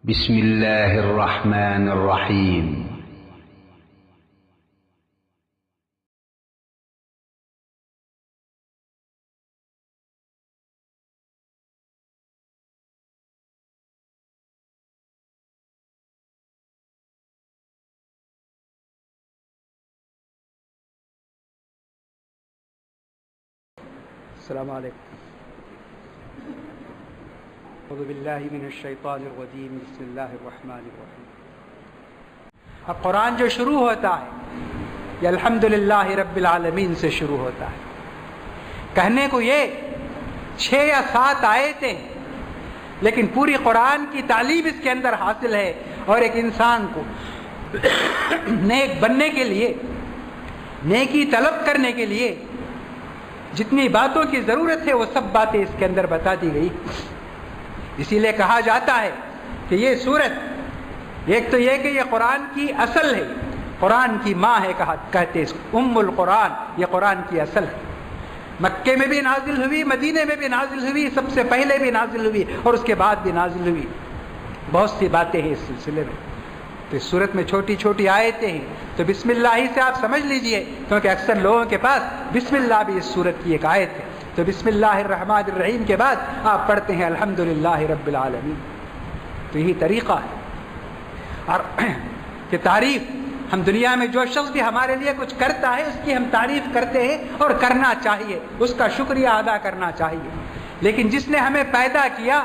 بسم الله الرحمن الرحيم. السلام علیکم. اعوذ باللہ من الشیطان الرجیم. بسم اللہ الرحمن الرحیم. اب قرآن جو شروع ہوتا ہے یہ الحمدللہ رب العالمین سے شروع ہوتا ہے. کہنے کو یہ 6 یا 7 آیتیں، لیکن پوری قرآن کی تعلیم اس کے اندر حاصل ہے، اور ایک انسان کو نیک بننے کے لیے، نیکی طلب کرنے کے لیے جتنی باتوں کی ضرورت ہے وہ سب باتیں اس کے اندر بتا دی گئی. اسی لیے کہا جاتا ہے کہ یہ سورت، ایک تو یہ کہ یہ قرآن کی اصل ہے، قرآن کی ماں ہے، کہتے اس کو ام القرآن. یہ قرآن کی اصل ہے. مکے میں بھی نازل ہوئی، مدینے میں بھی نازل ہوئی، سب سے پہلے بھی نازل ہوئی اور اس کے بعد بھی نازل ہوئی. بہت سی باتیں ہیں اس سلسلے میں. تو اس صورت میں چھوٹی چھوٹی آیتیں ہیں، تو بسم اللہ ہی سے آپ سمجھ لیجئے، کیونکہ اکثر لوگوں کے پاس بسم اللہ بھی اس صورت کی ایک آیت ہے. تو بسم اللہ الرحمن الرحیم کے بعد آپ پڑھتے ہیں الحمدللہ رب العالمین. تو یہی طریقہ ہے. اور کہ تعریف، ہم دنیا میں جو شخص بھی ہمارے لیے کچھ کرتا ہے اس کی ہم تعریف کرتے ہیں، اور کرنا چاہیے، اس کا شکریہ ادا کرنا چاہیے. لیکن جس نے ہمیں پیدا کیا،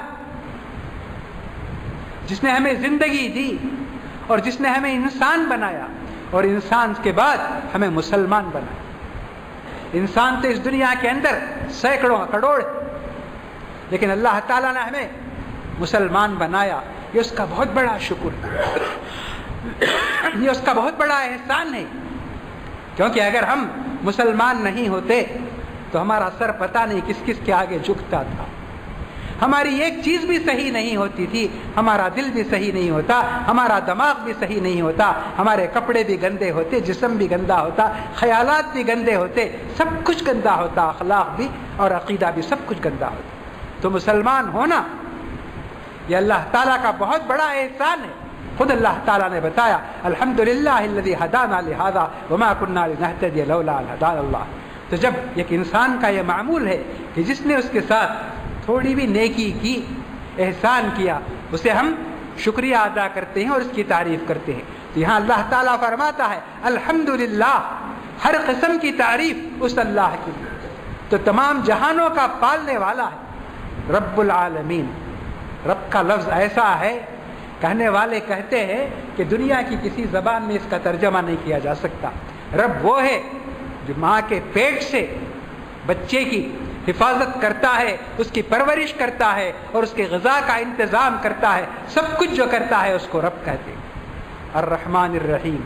جس نے ہمیں زندگی دی، اور جس نے ہمیں انسان بنایا، اور انسان کے بعد ہمیں مسلمان بنایا. انسان تو اس دنیا کے اندر سینکڑوں کروڑ، لیکن اللہ تعالیٰ نے ہمیں مسلمان بنایا. یہ اس کا بہت بڑا شکر ہے، یہ اس کا بہت بڑا احسان ہے. کیونکہ اگر ہم مسلمان نہیں ہوتے تو ہمارا سر پتہ نہیں کس کس کے آگے جھکتا تھا. ہماری ایک چیز بھی صحیح نہیں ہوتی تھی، ہمارا دل بھی صحیح نہیں ہوتا، ہمارا دماغ بھی صحیح نہیں ہوتا، ہمارے کپڑے بھی گندے ہوتے، جسم بھی گندا ہوتا، خیالات بھی گندے ہوتے، سب کچھ گندا ہوتا، اخلاق بھی اور عقیدہ بھی سب کچھ گندا ہوتا. تو مسلمان ہونا یہ اللہ تعالیٰ کا بہت بڑا احسان ہے. خود اللہ تعالیٰ نے بتایا الحمدللہ الذی ہدانا لہذا وما کنا لنہتدی لولا ان ہدانا اللہ. تو جب ایک انسان کا یہ معمول ہے کہ جس نے اس کے ساتھ تھوڑی بھی نیکی کی، احسان کیا، اسے ہم شکریہ ادا کرتے ہیں اور اس کی تعریف کرتے ہیں. تو یہاں اللہ تعالیٰ فرماتا ہے الحمدللہ، ہر قسم کی تعریف اس اللہ کی. تو تمام جہانوں کا پالنے والا ہے رب العالمین. رب کا لفظ ایسا ہے، کہنے والے کہتے ہیں کہ دنیا کی کسی زبان میں اس کا ترجمہ نہیں کیا جا سکتا. رب وہ ہے جو ماں کے پیٹ سے بچے کی حفاظت کرتا ہے، اس کی پرورش کرتا ہے، اور اس کے غذا کا انتظام کرتا ہے. سب کچھ جو کرتا ہے اس کو رب کہتے ہیں. الرحمن الرحیم.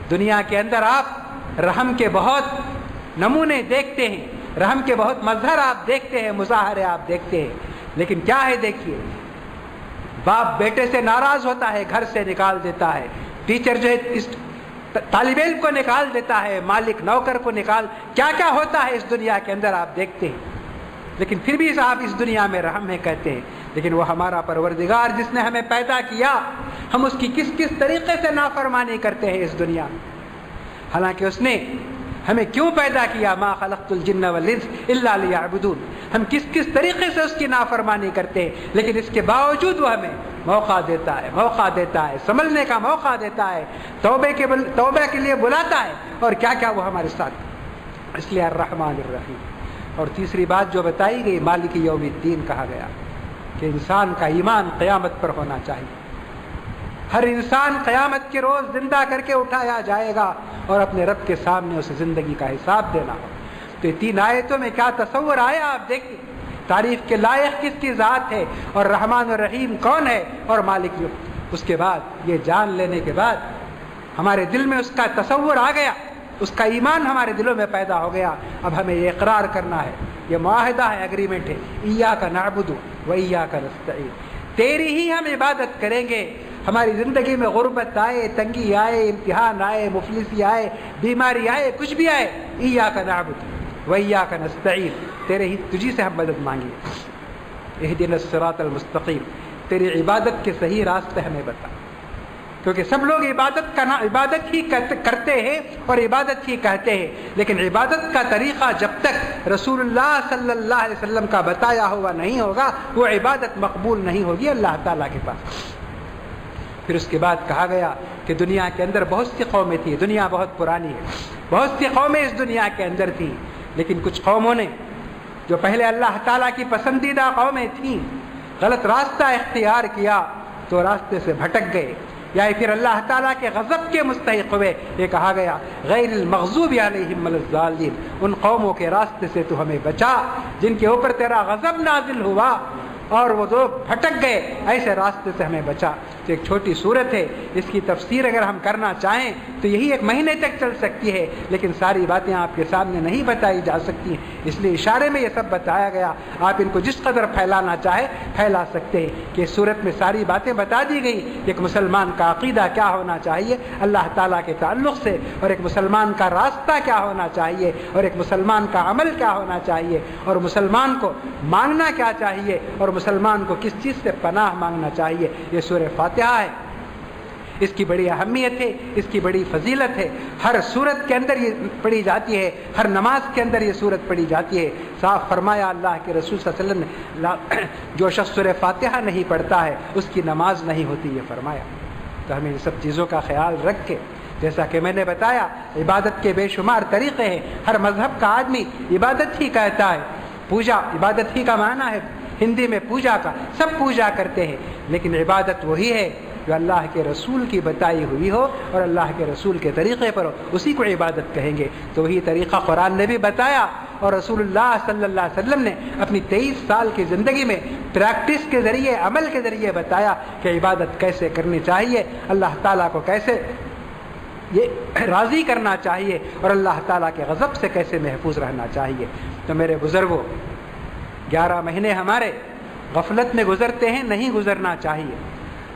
دنیا کے اندر آپ رحم کے بہت نمونے دیکھتے ہیں، رحم کے بہت مظہر آپ دیکھتے ہیں، مظاہرے آپ دیکھتے ہیں. لیکن کیا ہے، دیکھیے، باپ بیٹے سے ناراض ہوتا ہے، گھر سے نکال دیتا ہے. ٹیچر جو ہے طالب علم کو نکال دیتا ہے، مالک نوکر کو کیا کیا ہوتا ہے اس دنیا کے اندر آپ دیکھتے ہیں. لیکن پھر بھی آپ اس دنیا میں رحم ہے کہتے ہیں. لیکن وہ ہمارا پروردگار جس نے ہمیں پیدا کیا، ہم اس کی کس کس طریقے سے نافرمانی کرتے ہیں اس دنیا میں. حالانکہ اس نے ہمیں کیوں پیدا کیا، ما خلقت الجن والانس الا لیعبدون. ہم کس کس طریقے سے اس کی نافرمانی کرتے ہیں، لیکن اس کے باوجود وہ ہمیں موقع دیتا ہے، سنبھلنے کا موقع دیتا ہے، توبہ کے لیے بلاتا ہے، اور کیا کیا وہ ہمارے ساتھ. اس لیے الرحمن الرحیم. اور تیسری بات جو بتائی گئی، مالک یوم الدین کہا گیا کہ انسان کا ایمان قیامت پر ہونا چاہیے. ہر انسان قیامت کے روز زندہ کر کے اٹھایا جائے گا اور اپنے رب کے سامنے اسے زندگی کا حساب دینا ہو. تو یہ 3 آیتوں میں کیا تصور آیا آپ دیکھیے. تعریف کے لائق کس کی ذات ہے، اور رحمان اور رحیم کون ہے، اور مالک یوم. اس کے بعد یہ جان لینے کے بعد ہمارے دل میں اس کا تصور آ گیا، اس کا ایمان ہمارے دلوں میں پیدا ہو گیا. اب ہمیں یہ اقرار کرنا ہے، یہ معاہدہ ہے، ایگریمنٹ ہے، ایاک نعبد و ایاک نستعین. تیری ہی ہم عبادت کریں گے. ہماری زندگی میں غربت آئے، تنگی آئے، امتحان آئے، مفلسی آئے، بیماری آئے، کچھ بھی آئے، ایاک نعبد و ایاک نستعین، تجھی سے ہم مدد مانگیں. اہدنا الصراط المستقیم. تیری عبادت کے صحیح راستے ہمیں بتا، کیونکہ سب لوگ عبادت ہی کرتے ہیں اور عبادت ہی کہتے ہیں، لیکن عبادت کا طریقہ جب تک رسول اللہ صلی اللہ علیہ وسلم کا بتایا ہوا نہیں ہوگا وہ عبادت مقبول نہیں ہوگی اللہ تعالیٰ کے پاس۔ پھر اس کے بعد کہا گیا کہ دنیا کے اندر بہت سی قومیں تھیں، دنیا بہت پرانی ہے، بہت سی قومیں اس دنیا کے اندر تھیں، لیکن کچھ قوموں نے جو پہلے اللہ تعالیٰ کی پسندیدہ قومیں تھیں غلط راستہ اختیار کیا تو راستے سے بھٹک گئے، یا پھر اللہ تعالیٰ کے غضب کے مستحق ہوئے۔ یہ کہا گیا غیر المغضوب علیہم ولا الضالین، ان قوموں کے راستے سے تو ہمیں بچا جن کے اوپر تیرا غضب نازل ہوا اور وہ دو بھٹک گئے، ایسے راستے سے ہمیں بچا۔ تو ایک چھوٹی صورت ہے، اس کی تفسیر اگر ہم کرنا چاہیں تو یہی ایک مہینے تک چل سکتی ہے، لیکن ساری باتیں آپ کے سامنے نہیں بتائی جا سکتی، اس لیے اشارے میں یہ سب بتایا گیا۔ آپ ان کو جس قدر پھیلانا چاہے پھیلا سکتے ہیں کہ اس صورت میں ساری باتیں بتا دی گئی، ایک مسلمان کا عقیدہ کیا ہونا چاہیے اللہ تعالیٰ کے تعلق سے، اور ایک مسلمان کا راستہ کیا ہونا چاہیے، اور ایک مسلمان کا عمل کیا ہونا چاہیے، اور مسلمان کو مانگنا کیا چاہیے، اور مسلمان کو کس چیز سے پناہ مانگنا چاہیے۔ یہ سورہ فاتحہ ہے، اس کی بڑی اہمیت ہے، اس کی بڑی فضیلت ہے، ہر سورت کے اندر یہ پڑھی جاتی ہے، ہر نماز کے اندر یہ سورت پڑھی جاتی ہے۔ صاف فرمایا اللہ کے رسول صلی اللہ علیہ وسلم نے جو شخص سورہ فاتحہ نہیں پڑھتا ہے اس کی نماز نہیں ہوتی، یہ فرمایا۔ تو ہمیں ان سب چیزوں کا خیال رکھ کے، جیسا کہ میں نے بتایا عبادت کے بے شمار طریقے ہیں، ہر مذہب کا آدمی عبادت ہی کہتا ہے، پوجا عبادت ہی کا معنی ہے ہندی میں پوجا کا، سب پوجا کرتے ہیں، لیکن عبادت وہی ہے جو اللہ کے رسول کی بتائی ہوئی ہو اور اللہ کے رسول کے طریقے پر ہو، اسی کو عبادت کہیں گے۔ تو وہی طریقہ قرآن نے بھی بتایا اور رسول اللہ صلی اللہ علیہ وسلم نے اپنی 23 سال کی زندگی میں پریکٹس کے ذریعے، عمل کے ذریعے بتایا کہ عبادت کیسے کرنی چاہیے، اللہ تعالیٰ کو کیسے یہ راضی کرنا چاہیے، اور اللہ تعالیٰ کے غضب سے کیسے محفوظ رہنا چاہیے۔ تو میرے بزرگوں، 11 مہینے ہمارے غفلت میں گزرتے ہیں، نہیں گزرنا چاہیے۔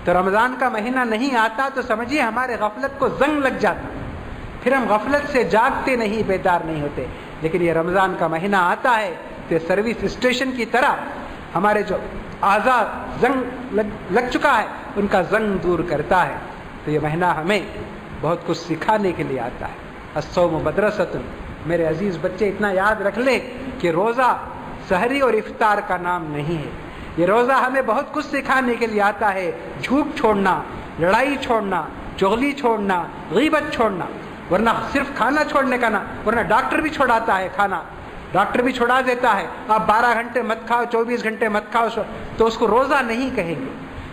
تو رمضان کا مہینہ نہیں آتا تو سمجھیے ہمارے غفلت کو زنگ لگ جاتا، پھر ہم غفلت سے جاگتے نہیں، بیدار نہیں ہوتے۔ لیکن یہ رمضان کا مہینہ آتا ہے تو سروس اسٹیشن کی طرح ہمارے جو آزاد زنگ لگ چکا ہے ان کا زنگ دور کرتا ہے۔ تو یہ مہینہ ہمیں بہت کچھ سکھانے کے لیے آتا ہے۔ الصوم مدرسۃ، میرے عزیز بچے اتنا یاد رکھ لیں کہ روزہ سحری اور افطار کا نام نہیں ہے، یہ روزہ ہمیں بہت کچھ سکھانے کے لیے آتا ہے۔ جھوٹ چھوڑنا، لڑائی چھوڑنا، چغلی چھوڑنا، غیبت چھوڑنا، ورنہ صرف کھانا چھوڑنے کا نہ، ورنہ ڈاکٹر بھی چھوڑاتا ہے کھانا، ڈاکٹر بھی چھوڑا دیتا ہے، آپ 12 گھنٹے مت کھاؤ، 24 گھنٹے مت کھاؤ، تو اس کو روزہ نہیں کہیں گے۔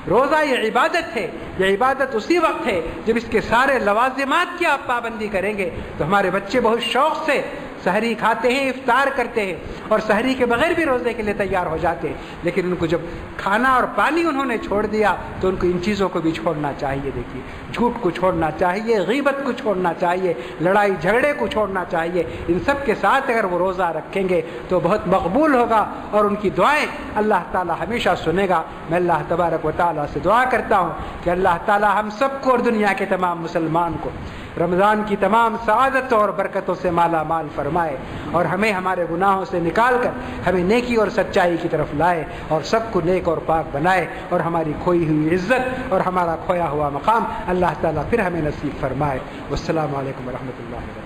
روزہ یہ عبادت ہے، یہ عبادت اسی وقت ہے جب اس کے سارے لوازمات کی آپ پابندی کریں گے۔ تو ہمارے بچے بہت شوق سے سحری کھاتے ہیں، افطار کرتے ہیں، اور سحری کے بغیر بھی روزے کے لیے تیار ہو جاتے ہیں، لیکن ان کو جب کھانا اور پانی انہوں نے چھوڑ دیا تو ان کو ان چیزوں کو بھی چھوڑنا چاہیے۔ دیکھیے، جھوٹ کو چھوڑنا چاہیے، غیبت کو چھوڑنا چاہیے، لڑائی جھگڑے کو چھوڑنا چاہیے۔ ان سب کے ساتھ اگر وہ روزہ رکھیں گے تو بہت مقبول ہوگا اور ان کی دعائیں اللہ تعالیٰ ہمیشہ سنے گا۔ میں اللہ تبارک و تعالیٰ سے دعا کرتا ہوں کہ اللہ تعالیٰ ہم سب کو اور دنیا کے تمام مسلمان کو رمضان کی تمام سعادتوں اور برکتوں سے مالا مال فرمائے، اور ہمیں ہمارے گناہوں سے نکال کر ہمیں نیکی اور سچائی کی طرف لائے، اور سب کو نیک اور پاک بنائے، اور ہماری کھوئی ہوئی عزت اور ہمارا کھویا ہوا مقام اللہ تعالیٰ پھر ہمیں نصیب فرمائے۔ والسلام علیکم ورحمۃ اللہ وبرکاتہ۔